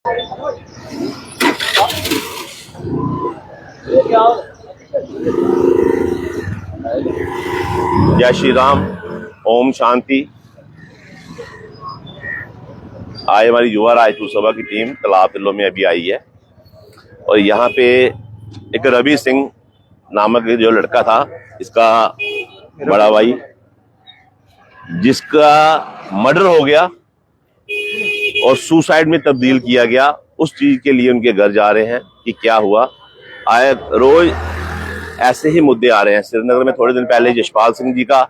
जय श्री राम, ओम शांति। आज हमारी युवा राजपूत सभा की टीम तालाब तिल्लो में अभी आई है और यहाँ पे एक रवि सिंह नामक जो लड़का था, इसका बड़ा भाई, जिसका मर्डर हो गया और सुसाइड में तब्दील किया गया, उस चीज के लिए उनके घर जा रहे हैं कि क्या हुआ। आए रोज ऐसे ही मुद्दे आ रहे हैं। श्रीनगर में थोड़े दिन पहले यशपाल सिंह जी का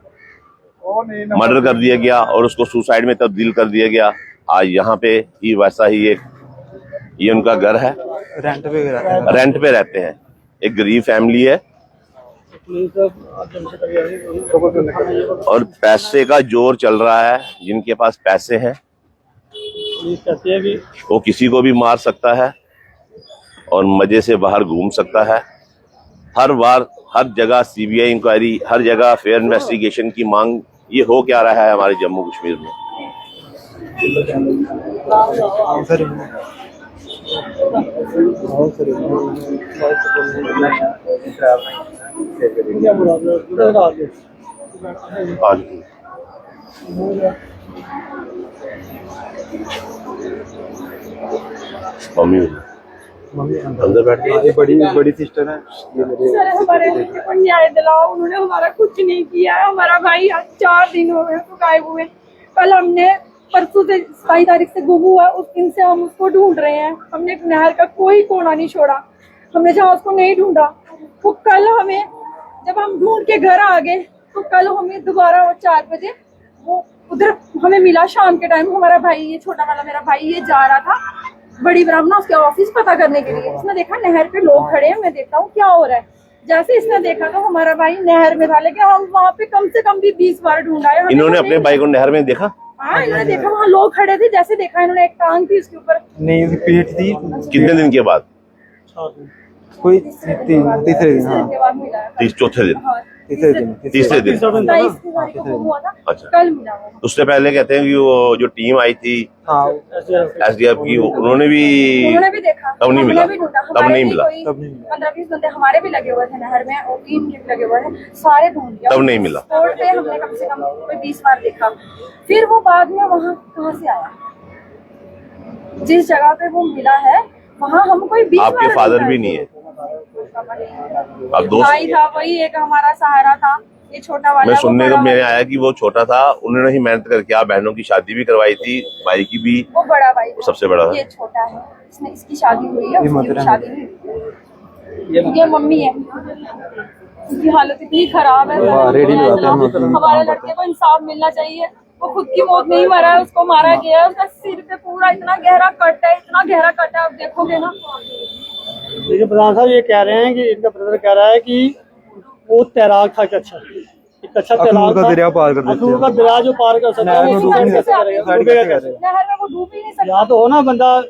मर्डर कर दिया गया और उसको सुसाइड में तब्दील कर दिया गया। आज यहाँ पे ही वैसा ही ये उनका घर है, रेंट पे रहते हैं। एक गरीब फैमिली है और पैसे का जोर चल रहा है। जिनके पास पैसे हैं वो किसी को भी मार सकता है और मजे से बाहर घूम सकता है। हर बार हर जगह सीबीआई इंक्वायरी, हर जगह फेयर इन्वेस्टिगेशन की मांग। ये हो क्या रहा है हमारे जम्मू कश्मीर में? मम्मी अंदर बैठ के, बड़ी सिस्टर है ये मेरे। सर हमारे को न्याय दिलाओ, उन्होंने हमारा कुछ नहीं किया है। हमारा भाई आज 4 दिन हो गए तो गायब हुए। कल हमने परसों से 27 तारीख से गुम हुआ, उस दिन से हम उसको ढूंढ रहे हैं। हमने नहर का कोई कोना नहीं छोड़ा, हमने जहाँ उसको नहीं ढूंढा वो कल हमें, जब हम ढूंढ के घर आ गए तो कल हमें दोबारा 4 बजे वो उधर हमें मिला शाम के टाइम। हमारा भाई, ये छोटा वाला मेरा भाई, ये जा रहा था बड़ी ब्राह्मणा उसके ऑफिस पता करने के लिए। इसने देखा नहर पे लोग खड़े हैं, मैं देखता हूँ क्या हो रहा है। जैसे इसने देखा तो हमारा भाई नहर में था, लेकिन हम वहाँ पे कम से कम भी 20 बार ढूंढा है। इन्होंने अपने भाई को नहर में देखा? हाँ, इन्होंने देखा, वहाँ लोग खड़े थे। जैसे देखा इन्होंने, एक टांग थी उसके ऊपर, नहीं पीठ थी। कितने दिन के बाद? कोई तीसरे दिन, हाँ चौथे दिन, तीसरे दिन। अच्छा, कल मिला वो। उससे पहले कहते हैं कि वो जो टीम आई थी एसडीएफ की, उन्होंने भी देखा, तब नहीं मिला। 15-20 बंदे हमारे भी लगे हुए थे नहर में और टीम के भी लगे हुए थे, सारे ढूंढ लिया, तब नहीं मिला। रोड पे हमने कम से कम कोई 20 बार देखा। फिर वो बाद में वहाँ कहाँ से आया? जिस जगह पे वो मिला है वहाँ हम कोई 20 बार। आपके फादर भी नहीं है? अब दोस्त भाई था, वही एक हमारा सहारा था। ये छोटा वाला, मैं सुनने को मैंने आया कि वो छोटा था, उन्होंने ही मेहनत करके आप बहनों की शादी भी करवाई थी, भाई की भी। वो बड़ा भाई, वो सबसे बड़ा था। ये छोटा है, इसने इसकी शादी हुई है, उसकी शादी नहीं। ये मम्मी है, इसकी हालत इतनी खराब है। हमारे लड़के को इंसाफ मिलना चाहिए। वो खुद की मौत नहीं मरा है, उसको मारा गया है। उसका सिर पे पूरा इतना गहरा कट है, इतना गहरा कट है, आप देखोगे ना। देखिए प्रधान साहब, ये कह रहे हैं कि इनका ब्रदर कह रहा है कि वो तैराक था, एक अच्छा तैराक था, दरिया पार कर सकता का दरिया जो पार कर सकता है, नहर में वो डूब ही नहीं सकता। या तो हो ना, बंदा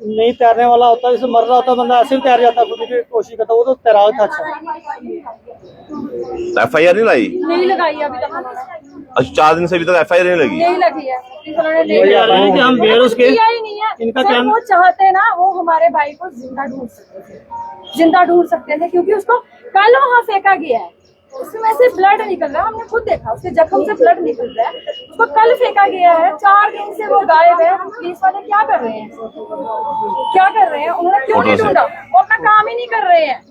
नहीं तैरने वाला होता, जैसे मर रहा होता बंदा, ऐसे भी तैर जाता, खुद की कोशिश करता। वो तो तैराक था। अच्छा, एफआईआर नहीं लाई? नहीं लगाई अभी तक। अच्छा, 4 दिन से अभी तक एफआईआर नहीं लगी? नहीं लगी है। कि हम बेरोजगार इनका क्या, वो चाहते ना, वो हमारे भाई को जिंदा ढूंढ सकते थे, क्योंकि उसको कल वहाँ फेंका गया है, उसमें से ब्लड निकल रहा है। हमने खुद देखा, उसके जख्म से ब्लड निकल रहा है। उसको कल फेंका गया है, 4 दिन से वो गायब है। पुलिस वाले क्या कर रहे हैं? उन्होंने क्यों नहीं ढूंढा? वो अपना काम ही नहीं कर रहे हैं।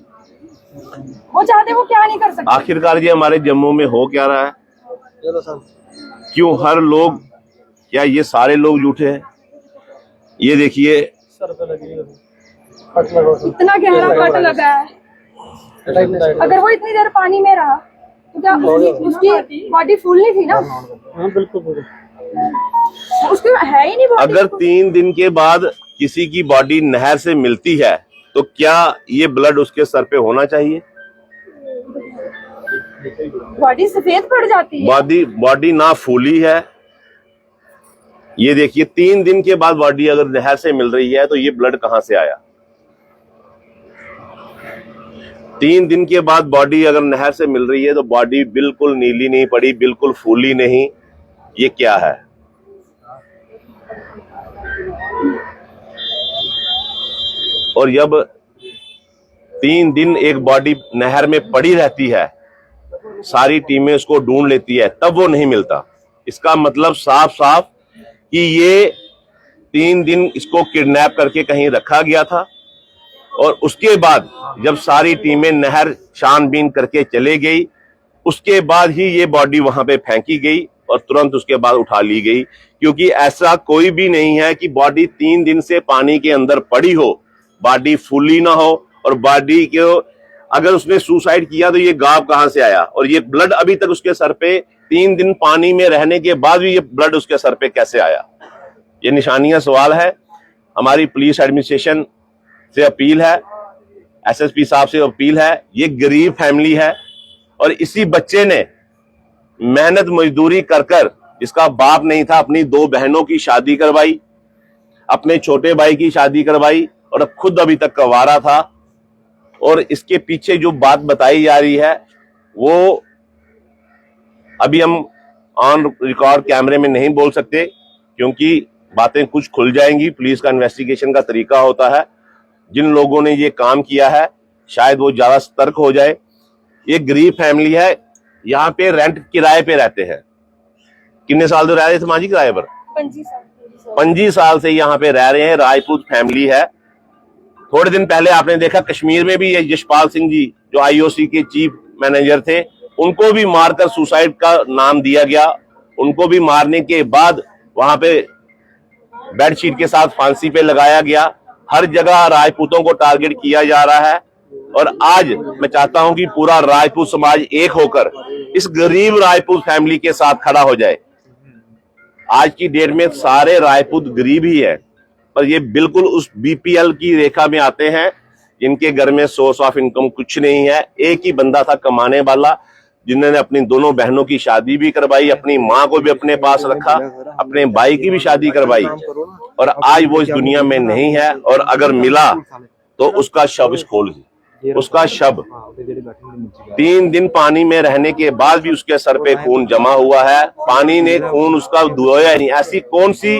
वो चाहते वो क्या नहीं कर सकते। आखिरकार ये हमारे जम्मू में हो क्या रहा है? क्यों हर लोग, क्या ये सारे लोग झूठे हैं? ये देखिए, इतना गहरा कट लगा है। अगर वो इतनी देर पानी में रहा तो क्या उसकी बॉडी फुल नहीं थी ना? बिल्कुल, उसकी है ही नहीं बॉडी। अगर 3 दिन के बाद किसी की बॉडी नहर से मिलती है तो क्या ये ब्लड उसके सर पे होना चाहिए? बॉडी सफेद पड़ जाती है। बॉडी ना फूली है। ये देखिए, 3 दिन के बाद बॉडी अगर नहर से मिल रही है तो ये ब्लड कहां से आया? 3 दिन के बाद बॉडी अगर नहर से मिल रही है तो बॉडी बिल्कुल नीली नहीं पड़ी, बिल्कुल फूली नहीं। ये क्या है? और जब 3 दिन एक बॉडी नहर में पड़ी रहती है, सारी टीमें उसको ढूंढ लेती है, तब वो नहीं मिलता। इसका मतलब साफ साफ कि ये 3 दिन इसको किडनैप करके कहीं रखा गया था और उसके बाद जब सारी टीमें नहर छानबीन करके चले गई, उसके बाद ही ये बॉडी वहां पे फेंकी गई और तुरंत उसके बाद उठा ली गई। क्योंकि ऐसा कोई भी नहीं है कि बॉडी 3 दिन से पानी के अंदर पड़ी हो, बॉडी फूली ना हो, और बॉडी को अगर उसने सुसाइड किया तो ये गाँव कहां से आया, और ये ब्लड अभी तक उसके सर पे 3 दिन पानी में रहने के बाद भी ये ब्लड उसके सर पे कैसे आया? ये निशानियां सवाल है। हमारी पुलिस एडमिनिस्ट्रेशन से अपील है, एसएसपी साहब से अपील है, ये गरीब फैमिली है और इसी बच्चे ने मेहनत मजदूरी कर कर, इसका बाप नहीं था, अपनी 2 बहनों की शादी करवाई, अपने छोटे भाई की शादी करवाई और अब खुद अभी तक कंवारा था। और इसके पीछे जो बात बताई जा रही है वो अभी हम ऑन रिकॉर्ड कैमरे में नहीं बोल सकते, क्योंकि बातें कुछ खुल जाएंगी। पुलिस का इन्वेस्टिगेशन का तरीका होता है, जिन लोगों ने ये काम किया है शायद वो ज्यादा सतर्क हो जाए। ये गरीब फैमिली है, यहाँ पे रेंट किराए पे रहते हैं। कितने साल से रह रहे थे माँ जी किराए पर? 25 साल से यहाँ पे रह रहे हैं। राजपूत फैमिली है। थोड़े दिन पहले आपने देखा कश्मीर में भी ये यशपाल सिंह जी जो आईओसी के चीफ मैनेजर थे, उनको भी मारकर सुसाइड का नाम दिया गया। उनको भी मारने के बाद वहां पे बेडशीट के साथ फांसी पे लगाया गया। हर जगह राजपूतों को टारगेट किया जा रहा है और आज मैं चाहता हूं कि पूरा राजपूत समाज एक होकर इस गरीब राजपूत फैमिली के साथ खड़ा हो जाए। आज की डेट में सारे राजपूत गरीब ही है, पर ये बिल्कुल उस बीपीएल की रेखा में आते हैं जिनके घर में सोर्स ऑफ इनकम कुछ नहीं है। एक ही बंदा था कमाने वाला, जिन्होंने अपनी दोनों बहनों की शादी भी करवाई, अपनी माँ को भी अपने पास रखा, अपने भाई की भी शादी करवाई, और आज वो इस दुनिया में नहीं है। और अगर मिला तो उसका शव इस खोल, उसका शव 3 दिन पानी में रहने के बाद भी उसके सर पे खून जमा हुआ है। पानी ने खून उसका धोया नहीं। ऐसी कौन सी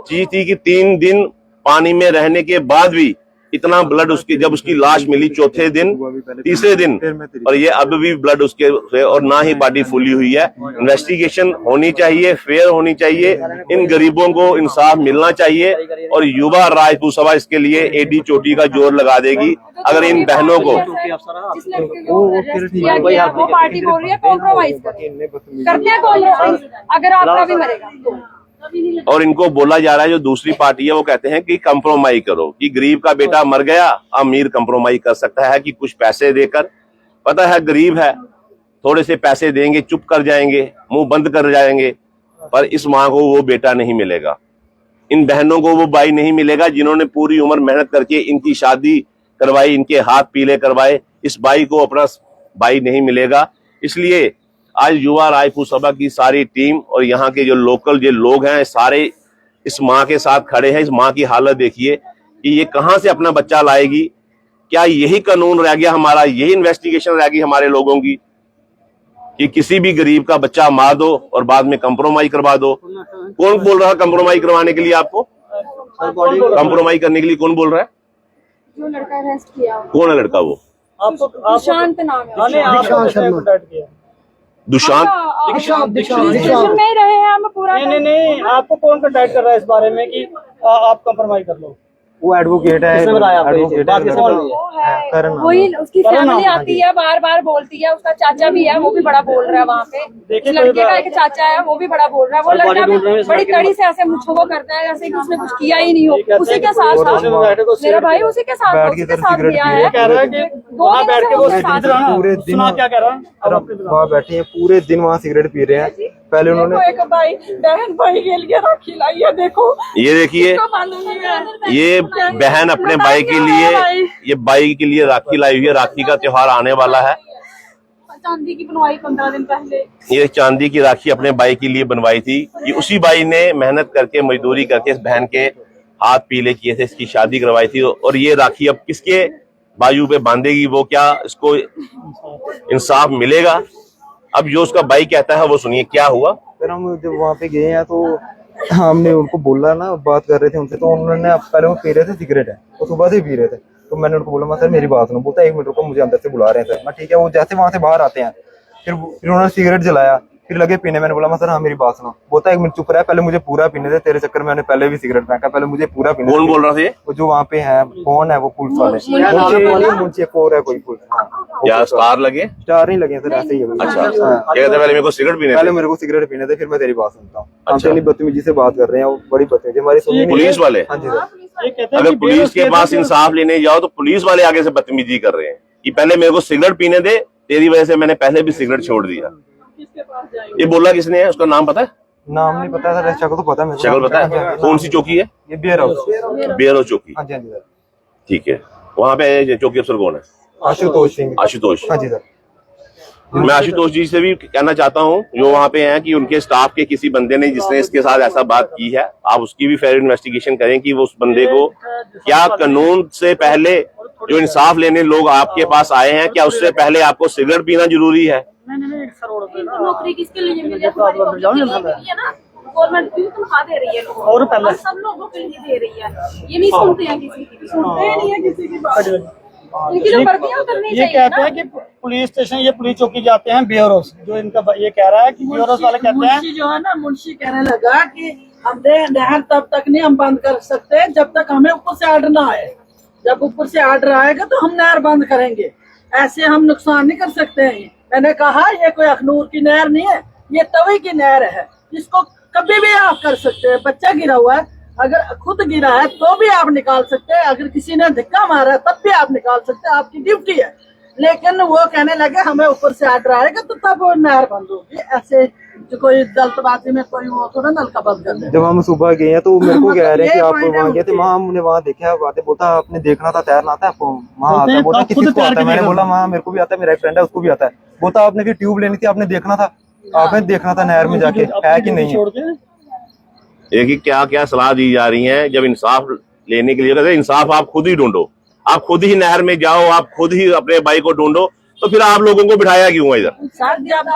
चीज थी कि 3 दिन पानी में रहने के बाद भी इतना ब्लड उसकी, जब उसकी लाश मिली चौथे दिन, तीसरे दिन, और ये अब भी ब्लड उसके, और ना ही बॉडी फूली हुई है। इन्वेस्टिगेशन होनी चाहिए, फेयर होनी चाहिए, इन गरीबों को इंसाफ मिलना चाहिए और युवा राजपूत सभा इसके लिए एडी चोटी का जोर लगा देगी। अगर इन बहनों को वो पार्टी बोल रही है कॉम्प्रोमाइज करते हैं, कॉम्प्रोमाइज अगर आपका भी मरेगा। और इनको बोला जा रहा है, जो दूसरी पार्टी है वो कहते हैं कि कंप्रोमाइज करो, कि गरीब का बेटा मर गया, अमीर कंप्रोमाइज कर सकता है कि कुछ पैसे देकर। पता है गरीब है, थोड़े से पैसे देंगे चुप कर जाएंगे, मुंह बंद कर जाएंगे, पर इस माँ को वो बेटा नहीं मिलेगा, इन बहनों को वो भाई नहीं मिलेगा जिन्होंने पूरी उम्र मेहनत करके इनकी शादी करवाई, इनके हाथ पीले करवाए। इस भाई को अपना भाई नहीं मिलेगा। इसलिए आज युवा राजपूत सभा की सारी टीम और यहाँ के जो लोकल जो लोग हैं सारे इस माँ के साथ खड़े हैं। इस माँ की हालत देखिए कि ये कहाँ से अपना बच्चा लाएगी। क्या यही कानून रह गया हमारा, यही इन्वेस्टिगेशन रह गई हमारे लोगों की कि किसी भी गरीब का बच्चा मार दो और बाद में कंप्रोमाइज करवा दो? कौन बोल रहा है कंप्रोमाइज करवाने के लिए? आपको कंप्रोमाइज करने के लिए कौन बोल रहा है? जो लड़का अरेस्ट किया। कौन है लड़का? वो दुशांत नाम है। दुशांत में रहे हैं हम पूरा। नहीं, आपको कौन कंटेक्ट कर रहा है इस बारे में कि आप कंप्रोमाइज कर लो? वो एडवोकेट है, वही उसकी फैमिली आती है, बार बार बोलती है। उसका चाचा भी है, वो भी बड़ा बोल रहा है वहाँ पे। उस लड़के का एक चाचा है, वो भी बड़ा बोल रहा है। वो लड़का बड़ी कड़ी से ऐसे मुझको वो करता है जैसे कि उसने कुछ किया ही नहीं हो। उसी के साथ था मेरा भाई, उसी के साथ गया है। कह रहा है कि वहाँ बैठ के वो पूरे दिन क्या कह रहा है, वहाँ बैठे हैं पूरे दिन, वहाँ सिगरेट पी रहे हैं। पहले उन्होंने एक भाई बहन भाई के लिए राखी लाई है। देखो ये देखिए, ये बहन अपने भाई के लिए, ये भाई के लिए राखी लाई हुई है। राखी का त्योहार आने वाला है। चांदी की बनवाई 15 दिन पहले। ये चांदी की राखी अपने भाई के लिए बनवाई थी। ये उसी भाई ने मेहनत करके मजदूरी करके इस बहन के हाथ पीले किए थे, इसकी शादी करवाई थी। और ये राखी अब किसके बाजू पे बांधेगी? वो क्या इसको इंसाफ मिलेगा? अब जो उसका भाई कहता है वो सुनिए क्या हुआ। फिर हम जब वहाँ पे गए हैं तो हमने उनको बोला ना, बात कर रहे थे उनसे, तो उन्होंने पहले वो पी रहे थे सिगरेट है, तो सुबह से पी रहे थे। तो मैंने उनको बोला सर मेरी बात सुनो। बोलता है 1 मिनट रुको, मुझे अंदर से बुला रहे हैं सर। मैं ठीक है। वो जैसे वहां से बाहर आते हैं फिर उन्होंने सिगरेट जलाया, फिर लगे पीने। मैंने बोला सर हाँ मेरी बात सुनो। बोलता है 1 मिनट चुप रहा है, पहले मुझे पूरा पीने दे, तेरे चक्कर में मैंने पहले भी सिगरेट फेंका, पहले मुझे पूरा पीने दे। कौन बोल रहा था ये? वो जो वहाँ पे है, कौन है वो पुलिस वाले, मुंशी एक और है कोई पुलिस। हाँ क्या स्टार लगे? स्टार नहीं लगे सर, ऐसे ही है। अच्छा, क्या कहते हैं पहले मेरे को सिगरेट पीने पहले थे? मेरे को सिगरेट पीने दे, फिर मैं तेरी बात सुनता हूँ। हम अच्छा। इतनी बदतमीजी से बात कर रहे हैं, वो बड़ी बदतमीजी हमारी सुनी नहीं। पुलिस वाले? हाँ जी सर। ये कहते हैं अगर कि पुलिस के पास इंसाफ लेने जाओ तो पुलिस वाले आगे से बदतमीजी कर रहे हैं कि पहले मेरे को सिगरेट पीने दे, तेरी वजह से मैंने पहले भी सिगरेट छोड़ दिया। ये बोला किसने है? उसका नाम पता है? नाम नहीं पता सर, शक्ल तो पता है मेरे को। शक्ल पता है? कौन सी चौकी है? ये बियर हाउस। बियर हाउस चौकी। हाँ जी हाँ जी सर। ठीक है। वहाँ पे चौकी अफसर कौन है? आशुतोष सिंह। आशुतोष। हाँ जी सर। मैं आशुतोष जी से भी कहना चाहता हूँ जो वहाँ पे हैं कि उनके स्टाफ के किसी बंदे ने जिसने इसके साथ ऐसा बात की है, आप उसकी भी फेयर इन्वेस्टिगेशन करें कि वो उस बंदे को क्या कानून से पहले जो इंसाफ लेने लोग आपके पास आए हैं, क्या उससे पहले आपको सिगरेट पीना जरूरी है? नहीं सर नौकरी किसके लिए मिल रही है? हमारी नौकरी के लिए है ना, गवर्नमेंट भी तनख्वाह दे रही है लोगों को, और पहले सब लोगों के लिए दे रही है। ये नहीं सुनते हैं किसी की, सुनते ही नहीं है किसी की बात। इनकी जो वर्दियां करनी ये चाहिए कहते ना। हैं कि पुलिस स्टेशन, ये पुलिस चौकी जाते हैं बियर हाउस, जो इनका ये कह रहा है कि बियर हाउस वाले कहते हैं मुंशी जो है ना, मुंशी कहने लगा कि हमने नहर तब तक नहीं हम बंद कर सकते जब तक हमें ऊपर से आर्डर ना आए। जब ऊपर से आर्डर आएगा तो हम नहर बंद करेंगे, ऐसे हम नुकसान नहीं कर सकते हैं। मैंने कहा ये कोई अखनूर की नहर नहीं है, ये तवी की नहर है, इसको कभी भी आप कर सकते हैं। बच्चा गिरा हुआ है, अगर खुद गिरा है तो भी आप निकाल सकते हैं, अगर किसी ने धक्का मारा है तब भी आप निकाल सकते हैं, आपकी ड्यूटी है। लेकिन वो कहने लगे हमें ऊपर से आर्डर आएगा तो तब वो नहर बंद होगी। ऐसे जो कोई जल्दबाजी में कोई वो थोड़ा नलका बंद कर दे। जब हम सुबह गए हैं तो मेरे को कह रहे हैं कि आप ये वहाँ गए थे, point वहाँ हमने वहाँ देखा बातें। बोलता आपने देखना था, तैरना आता है आपको? वहाँ आता है। बोलता आप खुद किसी को तैर आता है? के मैंने देखो। बोला वहाँ मेरे को भी आता है, मेरा एक फ्रेंड है उसको भी आता है। बोलता आपने फिर ट्यूब लेनी थी, आपने देखना था, आपने देखना था नहर में जाके है कि नहीं है। छोड़ के देखिए क्या क्या सलाह दी जा रही है। जब इंसाफ लेने के लिए कहते हैं इंसाफ आप खुद ही ढूंढो, आप खुद ही नहर में जाओ, आप खुद ही अपने भाई को ढूंढो, तो फिर आप लोगों को बिठाया क्यों है इधर? सर जब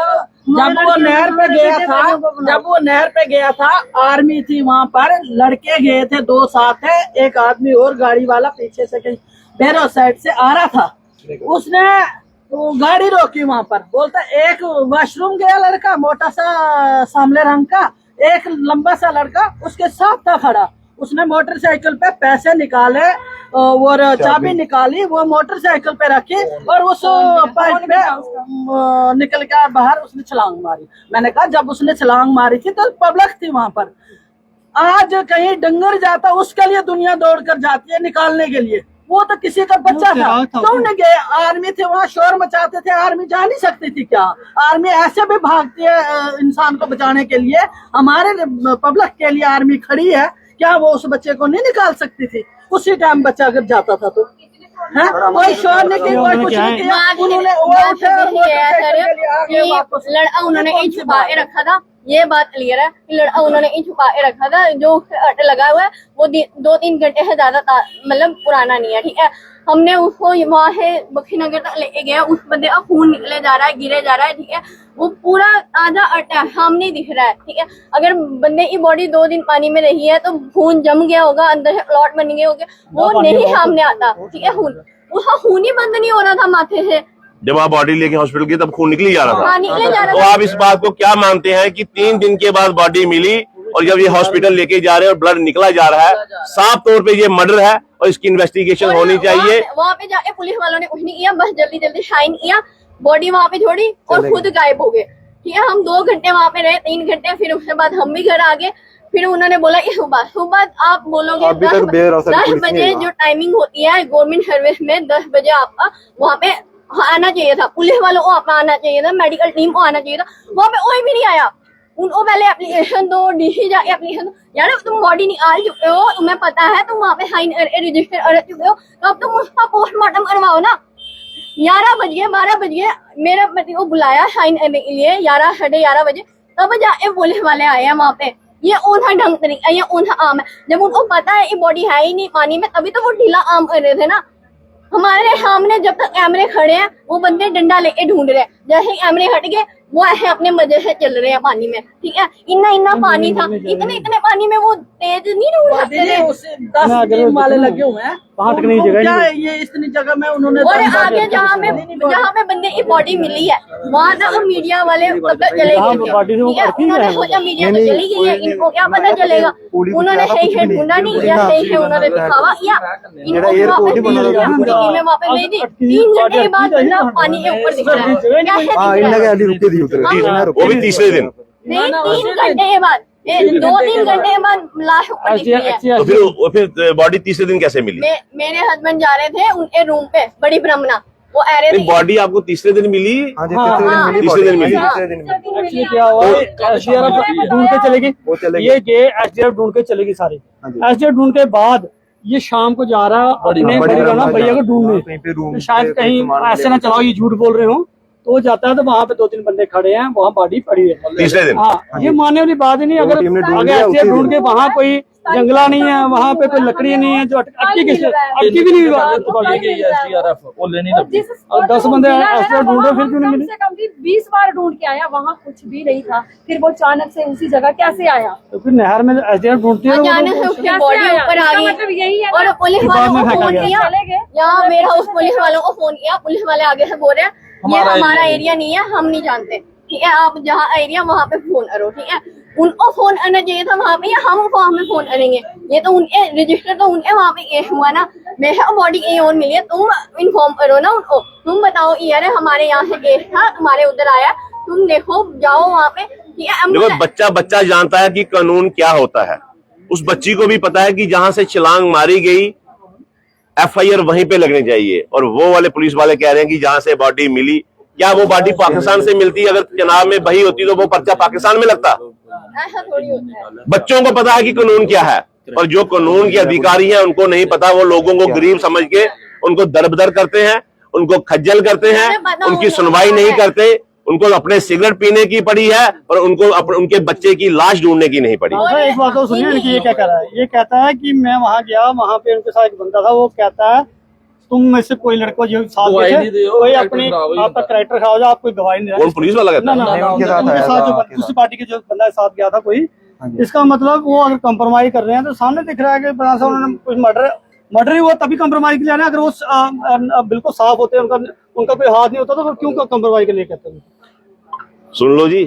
वो नहर पे गया था, जब वो नहर पे गया था, आर्मी थी वहाँ पर, लड़के गए थे 2 साथ है, एक आदमी और गाड़ी वाला पीछे से कहीं बैरो साइड से आ रहा था। उसने वो गाड़ी रोकी वहाँ पर, बोलता एक वॉशरूम गया लड़का मोटा सा सांवले रंग का, एक लंबा सा लड़का उसके साथ था खड़ा। उसने मोटरसाइकिल पे पैसे निकाले और चाबी निकाली, वो मोटरसाइकिल पे रखी और उस पाइप पे निकल के बाहर उसने छलांग मारी। मैंने कहा जब उसने छलांग मारी थी तो पब्लिक थी वहां पर। आज कहीं डंगर जाता उसके लिए दुनिया दौड़ कर जाती है निकालने के लिए, वो तो किसी का बच्चा था। क्यों नहीं गए? आर्मी थे वहाँ, शोर मचाते थे, आर्मी जा नहीं सकती थी क्या? आर्मी ऐसे भी भागती है इंसान को बचाने के लिए, हमारे पब्लिक के लिए आर्मी खड़ी है, क्या वो उस बच्चे को नहीं निकाल सकती थी? उसी टाइम बच्चा अगर जाता था तो है? कोई शोर नहीं किया, कोई कुछ नहीं किया। उन्होंने वो उठे और मोटरसाइकिल के लिए आगे वापस। लड़का उन्होंने इन छुपा के रखा था, ये बात क्लियर है कि लड़का उन्होंने इन छुपा के रखा था। जो अड्डा लगा हुआ है वो 2-3 घंटे से ज्यादा मतलब पुराना नहीं है, ठीक है। हमने उसको वहाँ से बख्शीनगर तक लेके गया, उस बंदे का खून निकले जा रहा है, गिरे जा रहा है, ठीक है। वो पूरा आधा अट्टा सामने दिख रहा है, ठीक है। अगर बंदे की बॉडी 2 दिन पानी में रही है तो खून जम गया होगा, अंदर से क्लॉट बन गए होंगे, वो नहीं सामने आता, ठीक है। खून उसका खून ही बंद नहीं हो रहा था माथे से। जब आप बॉडी लेके हॉस्पिटल गए तब खून निकल ही जा रहा था। हाँ, निकले जा रहा तो था। आप इस बात को क्या मानते हैं कि 3 दिन के बाद बॉडी मिली और जब ये हॉस्पिटल लेके जा रहे हैं और ब्लड निकला जा रहा है, साफ तौर पे ये मर्डर है और इसकी इन्वेस्टिगेशन होनी चाहिए। वहाँ पे जाके पुलिस वालों ने कुछ नहीं किया, बस जल्दी जल्दी साइन किया, बॉडी वहाँ पे छोड़ी और खुद गायब हो गए, ठीक है। हम 2 घंटे वहाँ पे रहे, 3 घंटे, फिर उसके बाद हम भी घर आ गए। फिर उन्होंने बोला कि सुबह आप बोलोगे 10 बजे जो टाइमिंग होती है गवर्नमेंट सर्विस में, 10 बजे आपका वहाँ पे आना चाहिए था, पुलिस वालों को आपका आना चाहिए था, मेडिकल टीम को आना चाहिए था। वहाँ पे कोई भी नहीं आया। उनको पहले एप्लीकेशन दो, डीसी जाके एप्लीकेशन दो। यार तुम बॉडी निकाल चुके हो, तुम्हें पता है, तुम वहाँ पे साइन रजिस्टर कर चुके हो, तो अब तुम उसका पोस्टमार्टम करवाओ ना। 11 बज गए, 12 बज गए, मेरे पति को बुलाया साइन करने के लिए 11 साढ़े 11 बजे, तब जाके पुलिस वाले आए हैं वहाँ पे। ये उन्हा ढंग तरीका, ये उन्हा आम है। जब उनको पता है ये बॉडी है ही नहीं पानी में, तभी तो वो ढीला आम कर रहे थे ना। हमारे सामने जब तक कैमरे खड़े हैं वो बंदे डंडा लेके ढूंढ रहे हैं, जैसे कैमरे हट गए वो ऐसे अपने मजे से चल रहे हैं पानी में, ठीक है। इतना पानी था, इतने पानी में वो तेज नहीं उड़ाते थे। 10 टीम वाले लगे हुए हैं, क्या है ये इतनी जगह में उन्होंने और आगे जहाँ पे बंदे की बॉडी मिली है वहाँ तक मीडिया वाले पता चले गए, ठीक है। उन्होंने सोचा मीडिया तो चली गई है, इनको क्या पता चलेगा। उन्होंने सही से ढूंढा नहीं किया, सही से उन्होंने दिखावा किया, इनको वहाँ पे भेज दी। 3 घंटे के बाद बंदा पानी के ऊपर दिख रहा है, वो भी तीसरे दिन। नहीं 3 घंटे के बाद, 2-3 घंटे के बाद लाश ऊपर दिख रही है। तो फिर बॉडी तीसरे दिन कैसे मिली? मेरे हस्बैंड जा रहे थे उनके रूम पे, बड़ी ब्रह्मना, वो आ रहे थे। बॉडी आपको तीसरे दिन मिली? तीसरे दिन मिली। एक्चुअली क्या हुआ, एसडीआरएफ ढूंढ के चलेगी, ये गए एसडीआरएफ ढूंढ के चलेगी सारी। एसडीआरएफ ढूंढ के बाद ये शाम को जा रहा अपने भैया को ढूंढने, शायद कहीं ऐसे ना चलाओ ये झूठ बोल रहे हो, तो वो जाता है तो वहाँ पे 2-3 बंदे खड़े हैं, वहाँ बॉडी पड़ी है तीसरे दिन। हाँ, ये मानने वाली बात ही नहीं। अगर आगे एसडीआरएफ ढूंढ के वहाँ कोई जंगला नहीं है, वहाँ पे कोई लकड़ी नहीं है, जो अटकी भी नहीं और 10 बंदे एसडीआरएफ ढूंढे, फिर क्यों नहीं मिली? कम से कम भी 20 बार ढूंढ के आया, वहाँ कुछ भी नहीं था। फिर वो अचानक से उसी जगह कैसे आया? तो फिर नहर में एसडीआरएफ ढूंढती है, अचानक से उसकी बॉडी ऊपर आ गई, मतलब यही है। और पुलिस वालों को फोन किया, चले गए। यहाँ मेरा उस पुलिस वालों को फोन किया, पुलिस वाले आगे से बोल रहे हैं ये हमारा एरिया नहीं है, हम नहीं जानते, ठीक है। आप जहाँ एरिया वहाँ पे फोन करो, ठीक है। उनको फोन करना चाहिए था वहाँ पे, या हम हमें फोन करेंगे? ये तो उनके रजिस्टर तो उनके वहाँ पे केस हुआ ना। मैं बॉडी कहीं और मिली है, तुम इन्फॉर्म करो ना उनको, तुम बताओ यार हमारे यहाँ से केस था, तुम्हारे उधर आया, तुम देखो जाओ वहाँ पे, ठीक है। देखो बच्चा जानता है कि कानून क्या होता है। उस बच्ची को भी पता है कि जहां से छलांग मारी गई एफआईआर वहीं पे लगनी चाहिए, और वो वाले पुलिस वाले कह रहे हैं कि जहां से बॉडी मिली, क्या वो बॉडी पाकिस्तान से मिलती? अगर चुनाव में बही होती तो वो पर्चा पाकिस्तान में लगता? ऐसा थोड़ी होता है। बच्चों को पता है कि कानून क्या है, और जो कानून के अधिकारी हैं उनको नहीं पता। वो लोगों को गरीब समझ के उनको दरबदर करते हैं, उनको खज्जल करते हैं, उनकी सुनवाई नहीं करते। उनको अपने सिगरेट पीने की पड़ी है और उनको उनके बच्चे की लाश ढूंढने की नहीं पड़ी। एक बात तो सुनिए इनकी, ये क्या कह रहा है, ये कहता है कि मैं वहाँ गया, वहाँ पे उनके साथ एक बंदा था, वो कहता है तुम में से कोई लड़का जो साथ में कोई अपनी आपका कैरेक्टर खा हो जाए, आप कोई गवाही नहीं। कौन पुलिस वाला कहता है? उनके साथ जो दूसरी पार्टी के जो बंदा साथ गया था कोई, इसका मतलब वो अगर कंप्रोमाइज कर रहे हैं तो सामने दिख रहा है कि बड़ा सा उन्होंने कुछ मर्डर ही हुआ तभी कंप्रोमाइज के लिए। अगर वो बिल्कुल साफ होते, उनका कोई हाथ नहीं होता तो क्यों कंप्रोमाइज के लिए कहते हैं? सुन लो जी,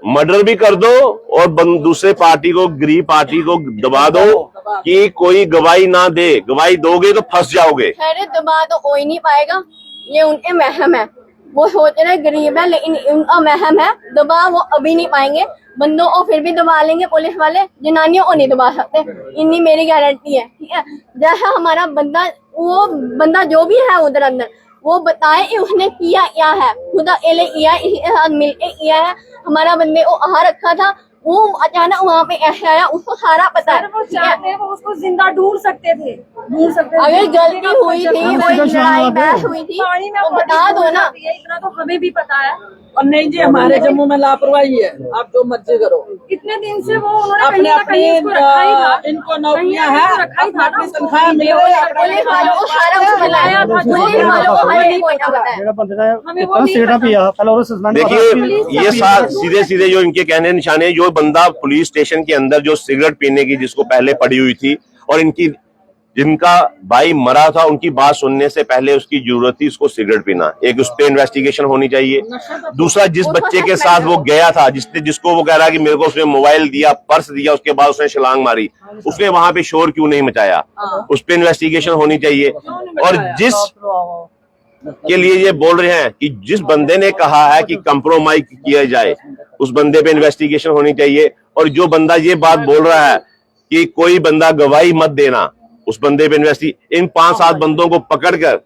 मर्डर भी कर दो और दूसरे पार्टी को, गरीब पार्टी को दबा दो कि कोई गवाही ना दे। गवाही दोगे तो फंस जाओगे। अरे दबा तो कोई नहीं पाएगा, ये उनके महम है। वो सोच रहे गरीब है लेकिन उनका महम है, दबा वो अभी नहीं पाएंगे। बंदों को फिर भी दबा लेंगे पुलिस वाले, जनानियों को नहीं दबा सकते, इतनी मेरी गारंटी है, ठीक है। जैसा हमारा बंदा, वो बंदा जो भी है उधर अंदर, वो बताए कि उसने किया क्या है, खुदा एले किया, इसके साथ मिलके किया है। हमारा बंदे को आहार रखा था, वो अचानक वहाँ पे ऐसे आया, उसको सारा पता है। वो चाहते वो उसको जिंदा ढूंढ सकते थे। अगर गलती हुई थी, कोई लड़ाई बहस हुई थी, पानी में तो बता दो ना। इतना तो हमें भी पता है। और नहीं जी, हमारे जम्मू में लापरवाही है, आप जो मर्जी करो। कितने दिन से वो उन्होंने अपने कहीं ना अपने कहीं इसको रखा ही था, इनको नौकरियां हैं, रखा ही था ना, अपनी तनख्वाह मिल रही है। पुलिस वालों को सारा कुछ बताया था, पुलिस वालों को हर एक को पता है। हमें वो नहीं पता। देखिए ये सीधे सीधे जो इनके कहने निशाने, जो बंदा पुलिस स्टेशन के अंदर जो सिगरेट पीने की जिसको पहले पड़ी हुई थी, और इनकी जिनका भाई मरा था उनकी बात सुनने से पहले उसकी जरूरत थी उसको सिगरेट पीना। एक उस पर इन्वेस्टिगेशन होनी चाहिए। दूसरा, जिस बच्चे के साथ वो गया था, जिसको वो कह रहा है कि मेरे को उसने मोबाइल दिया, पर्स दिया, उसके बाद उसने छलांग मारी, उसने वहां पे शोर क्यों नहीं मचाया, उस पर इन्वेस्टिगेशन होनी चाहिए। और जिस के लिए ये बोल रहे हैं कि जिस बंदे ने कहा है कि कंप्रोमाइज किया जाए, उस बंदे पे इन्वेस्टिगेशन होनी चाहिए। और जो बंदा ये बात बोल रहा है कि कोई बंदा गवाही मत देना, उस बंदे पे इन 5-7 बंदों को पकड़कर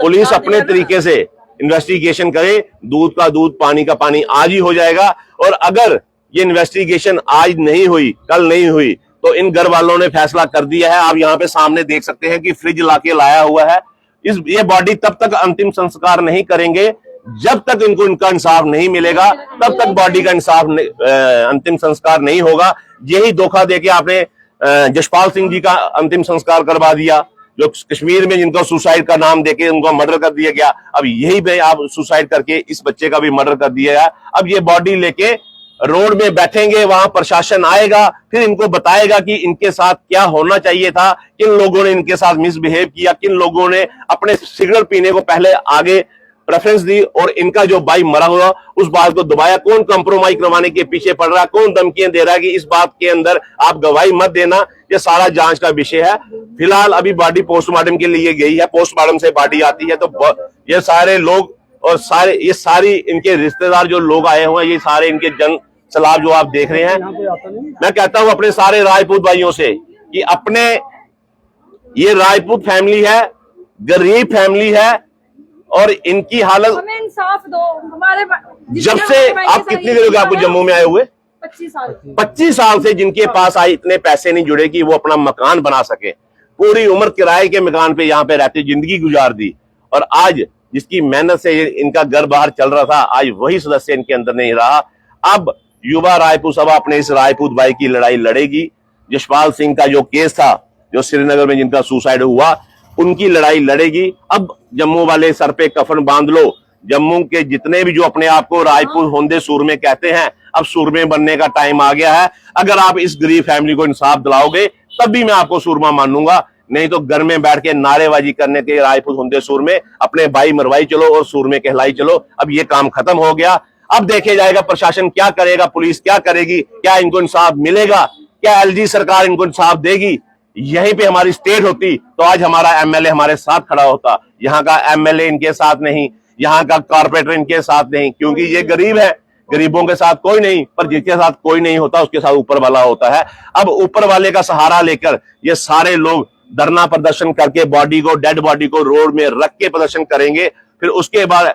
पुलिस अपने तरीके से इन्वेस्टिगेशन करे। दूध का दूध, पानी का पानी आज ही हो जाएगा। और अगर ये इन्वेस्टिगेशन आज नहीं हुई, कल नहीं हुई, तो इन घर वालों ने फैसला कर दिया है। आप यहाँ पे सामने देख सकते हैं कि फ्रिज लाके लाया हुआ है। ये बॉडी तब तक अंतिम संस्कार नहीं करेंगे जब तक इनको इनका इंसाफ नहीं मिलेगा, तब तक बॉडी का इंसाफ अंतिम संस्कार नहीं होगा। यही धोखा देके आपने जशपाल सिंह जी का अंतिम संस्कार करवा दिया, जो कश्मीर में जिनको सुसाइड का नाम देके उनको मर्डर कर दिया गया, अब यही पे आप सुसाइड करके इस बच्चे का भी मर्डर कर दिया गया। अब ये बॉडी लेके रोड में बैठेंगे, वहां प्रशासन आएगा, फिर इनको बताएगा कि इनके साथ क्या होना चाहिए था, किन लोगों ने इनके साथ मिसबिहेव किया, किन लोगों ने अपने सिगरेट पीने को पहले आगे प्रेफरेंस दी और इनका जो भाई मरा हुआ उस बात को दबाया। कौन कंप्रोमाइज करवाने के पीछे पड़ रहा है, कौन धमकियां दे रहा है कि इस बात के अंदर आप गवाही मत देना, ये सारा जांच का विषय है। फिलहाल अभी बॉडी पोस्टमार्टम के लिए गई है, पोस्टमार्टम से बॉडी आती है तो ये सारे लोग और ये सारी इनके रिश्तेदार जो लोग आए हुए हैं, ये सारे इनके जन सलाब जो आप देख रहे हैं। मैं कहता हूं अपने सारे राजपूत भाइयों से कि अपने ये राजपूत फैमिली है, गरीब फैमिली है और इनकी हालत, हमें इंसाफ दो। हमारे जब से आप कितनी देर हो गई आपको जम्मू में आए हुए? 25 साल से जिनके पास आए इतने पैसे नहीं जुड़े कि वो अपना मकान बना सके, पूरी उम्र किराए के मकान पे यहाँ पे रहते जिंदगी गुजार दी, और आज जिसकी मेहनत से इनका घर बाहर चल रहा था, आज वही सदस्य इनके अंदर नहीं रहा। अब युवा राजपूत सभा अपने इस राजपूत भाई की लड़ाई लड़ेगी। यशपाल सिंह का जो केस था, जो श्रीनगर में जिनका सुसाइड हुआ, उनकी लड़ाई लड़ेगी। अब जम्मू वाले सर पे कफन बांध लो, जम्मू के जितने भी जो अपने आप को राजपूत होंदे सूरमे कहते हैं, अब सूरमे बनने का टाइम आ गया है। अगर आप इस गरीब फैमिली को इंसाफ दिलाओगे तब भी मैं आपको सूरमा मानूंगा, नहीं तो घर में बैठ के नारेबाजी करने के राजपूत होंदे सूरमे अपने भाई मरवाई चलो और सूरमे कहलाई चलो। अब ये काम खत्म हो गया। अब देखे जाएगा प्रशासन क्या करेगा, पुलिस क्या करेगी, क्या इनको इंसाफ मिलेगा, क्या एलजी सरकार इनको इंसाफ देगी। यहीं पे हमारी स्टेट होती तो आज हमारा एमएलए हमारे साथ खड़ा होता। यहाँ का एमएलए इनके साथ नहीं, यहाँ का कॉर्पोरेटर इनके साथ नहीं, क्योंकि ये गरीब है, गरीबों के साथ कोई नहीं, पर जिसके साथ कोई नहीं होता उसके साथ ऊपर वाला होता है। अब ऊपर वाले का सहारा लेकर ये सारे लोग धरना प्रदर्शन करके बॉडी को, डेड बॉडी को रोड में रख के प्रदर्शन करेंगे। फिर उसके बाद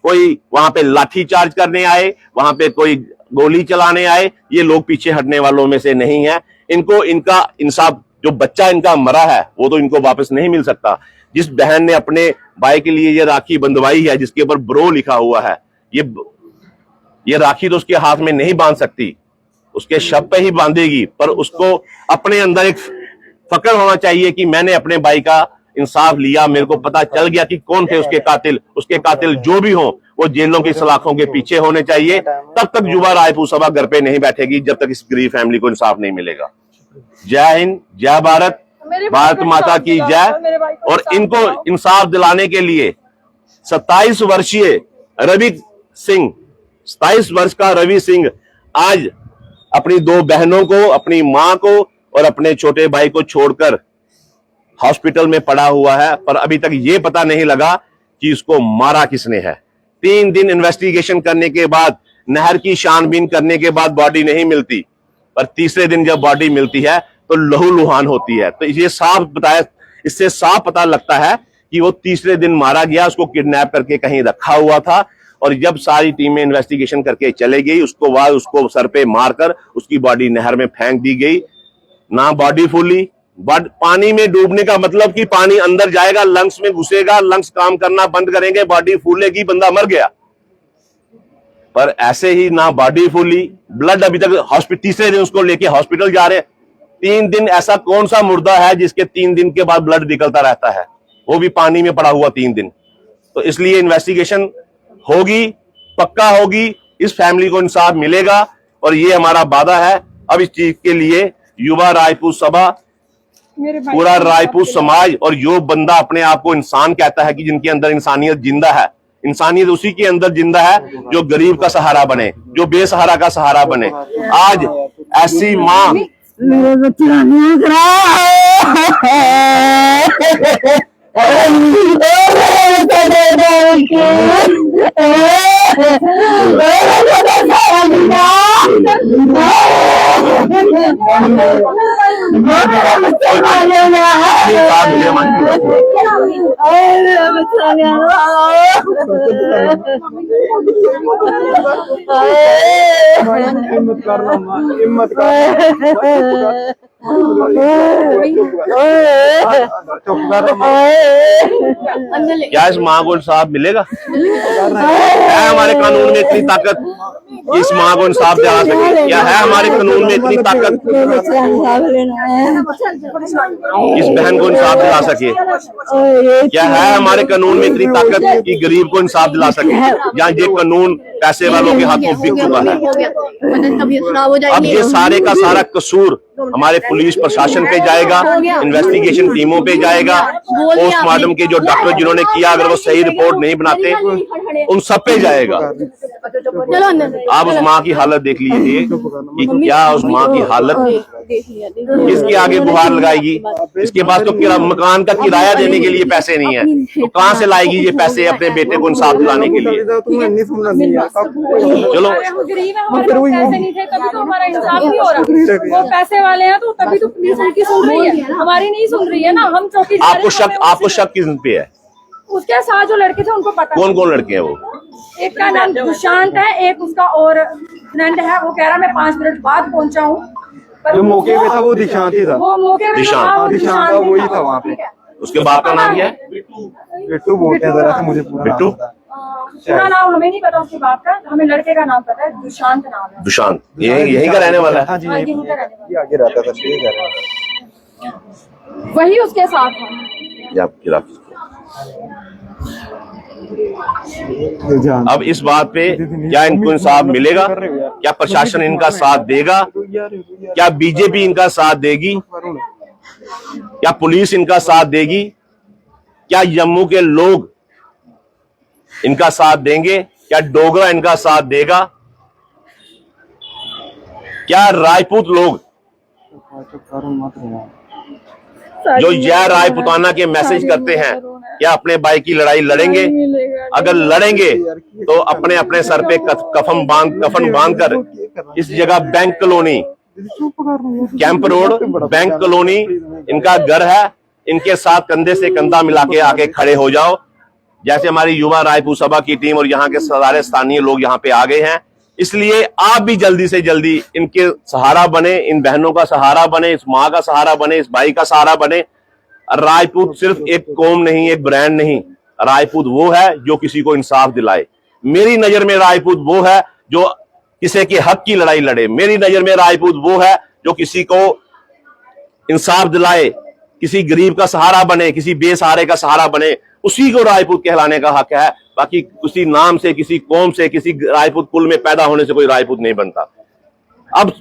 कोई वहां पे लाठी चार्ज करने आए, वहां पे कोई गोली चलाने आए, ये लोग पीछे हटने वालों में से नहीं है। इनको इनका इंसाफ, जो बच्चा इनका मरा है वो तो इनको वापस नहीं मिल सकता। जिस बहन ने अपने भाई के लिए ये राखी बंधवाई है, जिसके ऊपर ब्रो लिखा हुआ है, ये राखी तो उसके हाथ में नहीं बांध सकती, उसके शव पे ही बांधेगी, पर उसको अपने अंदर एक फक्र होना चाहिए कि मैंने अपने भाई का इंसाफ लिया, मेरे को पता चल गया कि कौन थे उसके कातिल। उसके कातिल जो भी हो वो जेलों की सलाखों के पीछे होने चाहिए। तब तक युवा राजपूत सभा घर पे नहीं बैठेगी जब तक इस गरीब फैमिली को इंसाफ नहीं मिलेगा। जय हिंद, जय भारत, भारत माता की जय। और इनको इंसाफ दिलाने के लिए 27 वर्षीय रवि सिंह, 27 वर्ष का रवि सिंह आज अपनी 2 बहनों को, अपनी मां को और अपने छोटे भाई को छोड़कर हॉस्पिटल में पड़ा हुआ है, पर अभी तक ये पता नहीं लगा कि इसको मारा किसने है। 3 दिन इन्वेस्टिगेशन करने के बाद, नहर की छानबीन करने के बाद बॉडी नहीं मिलती, पर तीसरे दिन जब बॉडी मिलती है तो लहूलुहान होती है। तो ये साफ बताया, इससे साफ पता लगता है कि वो तीसरे दिन मारा गया, उसको किडनैप करके कहीं रखा हुआ था। और जब सारी टीमें इन्वेस्टिगेशन करके चले गई, उसको बाद उसको सर पे मारकर उसकी बॉडी नहर में फेंक दी गई। ना बॉडी फूली, बट पानी में डूबने का मतलब कि पानी अंदर जाएगा, लंग्स में घुसेगा, लंग्स काम करना बंद करेंगे, बॉडी फूलेगी, बंदा मर गया। पर ऐसे ही ना बॉडी फूली, ब्लड अभी तक हॉस्पिटल, तीसरे दिन उसको लेके हॉस्पिटल जा रहे। 3 दिन ऐसा कौन सा मुर्दा है जिसके 3 दिन के बाद ब्लड निकलता रहता है, वो भी पानी में पड़ा हुआ 3 दिन। तो इसलिए इन्वेस्टिगेशन होगी, पक्का होगी, इस फैमिली को इंसाफ मिलेगा और ये हमारा वादा है। अब इस चीज के लिए युवा राजपूत सभा, पूरा राजपूत समाज और जो बंदा अपने आप को इंसान कहता है कि जिनके अंदर इंसानियत जिंदा है, इंसानियत उसी के अंदर जिंदा है जो गरीब का सहारा बने, जो बेसहारा का सहारा बने। आज ऐसी माँ हिम्मत कर लो, हिम्मत कर। अंदर ले क्या इस माँ को इंसाफ मिलेगा? है हमारे कानून में इतनी ताकत कि इस माँ को इंसाफ दिला सके? क्या है हमारे कानून में इतनी ताकत इस बहन को इंसाफ दिला सके? क्या है हमारे कानून में इतनी ताकत कि गरीब को इंसाफ दिला सके? या ये कानून पैसे वालों के हाथों बिक चुका है। हो गया, वरना तबीयत खराब हो अब जाएगी। ये सारे का सारा कसूर हमारे पुलिस प्रशासन पे जाएगा, इन्वेस्टिगेशन टीमों पे जाएगा, पोस्टमार्टम के जो डॉक्टर जिन्होंने किया अगर वो सही रिपोर्ट नहीं बनाते उन सब पे जाएगा। चलो अंदर। आप उस माँ की हालत देख लीजिए कि क्या उस माँ की हालत किसके आगे गुहार लगाएगी। इसके पास तो मकान का किराया देने के लिए पैसे नहीं है, तो कहाँ से लाएगी ये पैसे अपने बेटे को इंसाफ दिलाने के लिए? चलो हम गरीब हैं, हमारे पास पैसे नहीं थे तभी तो हमारा इंसाफ नहीं हो रहा। वो पैसे वाले हैं तो तभी तो पुलिस उनकी सुन रही है, हमारी नहीं सुन रही है ना। हम चौकीदार आपको शक किस पे है? उसके साथ जो लड़के थे उनको पता। कौन कौन लड़के हैं वो? एक का नाम दुशांत है, एक उसका और फ्रेंड है, वो कह रहा मैं 5 मिनट बाद पहुंचा हूँ। जो मौके पे था वो दिशांत ही था। वो मौके पे दिशांत। था, वो दिशांत था, वही था वहाँ पे। उसके बाप का नाम क्या है? बिट्टू बोलते हैं, जरा से मुझे पूरा नाम बिट्टू? पता है। पूरा नाम हमें नहीं पता उसके बाप का, हमें लड़के का नाम पता है, दुशांत नाम है। दुशांत यही का रहने वाला है? हाँ जी, हाँ, यही यहीं का रहने वाला ये आगे रहता था, ठीक है। है। वही उसके साथ है। ये आप खिलाफ। जान अब इस बात पे क्या इनको इंसाफ मिलेगा? क्या प्रशासन इनका साथ देगा? क्या बीजेपी इनका साथ देगी? क्या पुलिस इनका साथ देगी? क्या जम्मू के लोग इनका साथ देंगे? क्या डोगरा इनका साथ देगा? क्या राजपूत लोग जो यह राजपूताना के मैसेज करते हैं क्या अपने भाई की लड़ाई लड़ेंगे? अगर लड़ेंगे तो अपने अपने सर पे कफन बांध कर इस जगह bank colony, camp road, bank colony इनका घर है, इनके साथ कंधे से कंधा मिला के आके खड़े हो जाओ। जैसे हमारी युवा राजपूत सभा की टीम और यहाँ के सारे स्थानीय लोग यहाँ पे आ गए हैं, इसलिए आप भी जल्दी से जल्दी इनके सहारा बने, इन बहनों का सहारा बने, इस माँ का सहारा बने, इस भाई का सहारा बने। राजपूत सिर्फ एक कौम नहीं, एक ब्रांड नहीं, राजपूत वो है जो किसी को इंसाफ दिलाए। मेरी नजर में राजपूत वो है जो किसी के हक की लड़ाई लड़े। मेरी नजर में राजपूत वो है जो किसी को इंसाफ दिलाए, किसी गरीब का सहारा बने, किसी बेसहारे का सहारा बने, उसी को राजपूत कहलाने का हक है। बाकी किसी नाम से, किसी कौम से, किसी राजपूत कुल में पैदा होने से कोई राजपूत नहीं बनता। अब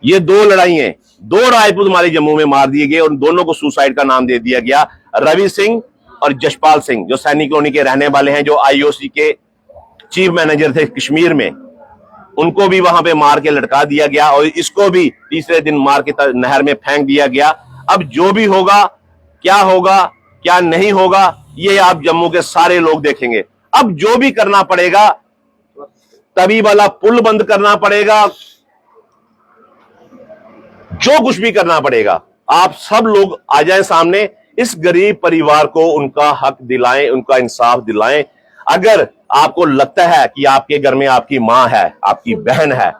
ये दो लड़ाइयां, 2 राजपूत हमारे जम्मू में मार दिए गए और दोनों को सुसाइड का नाम दे दिया गया। रवि सिंह और जशपाल सिंह जो सैनिक कॉलोनी के रहने वाले हैं, जो आईओसी के चीफ मैनेजर थे कश्मीर में, उनको भी वहां पे मार के लटका दिया गया और इसको भी तीसरे दिन मार के नहर में फेंक दिया गया। अब जो भी होगा, क्या नहीं होगा, ये आप जम्मू के सारे लोग देखेंगे। अब जो भी करना पड़ेगा, तभी वाला पुल बंद करना पड़ेगा, जो कुछ भी करना पड़ेगा, आप सब लोग आ जाएं सामने, इस गरीब परिवार को उनका हक दिलाएं, उनका इंसाफ दिलाएं। अगर आपको लगता है कि आपके घर में आपकी मां है, आपकी बहन है,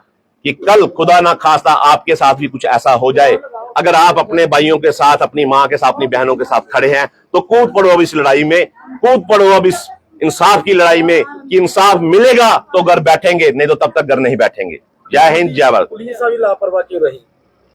कि कल खुदा ना खास्ता आपके साथ भी कुछ ऐसा हो जाए, अगर आप अपने भाइयों के साथ, अपनी मां के साथ, अपनी बहनों के साथ खड़े हैं, तो कूद पड़ो अब इस लड़ाई में, कूद पड़ो अब इस इंसाफ की लड़ाई में कि इंसाफ मिलेगा तो घर बैठेंगे, नहीं तो तब तक घर नहीं बैठेंगे। जय हिंद, जय भारत। पुलिस अभी लापरवाही क्यों रही?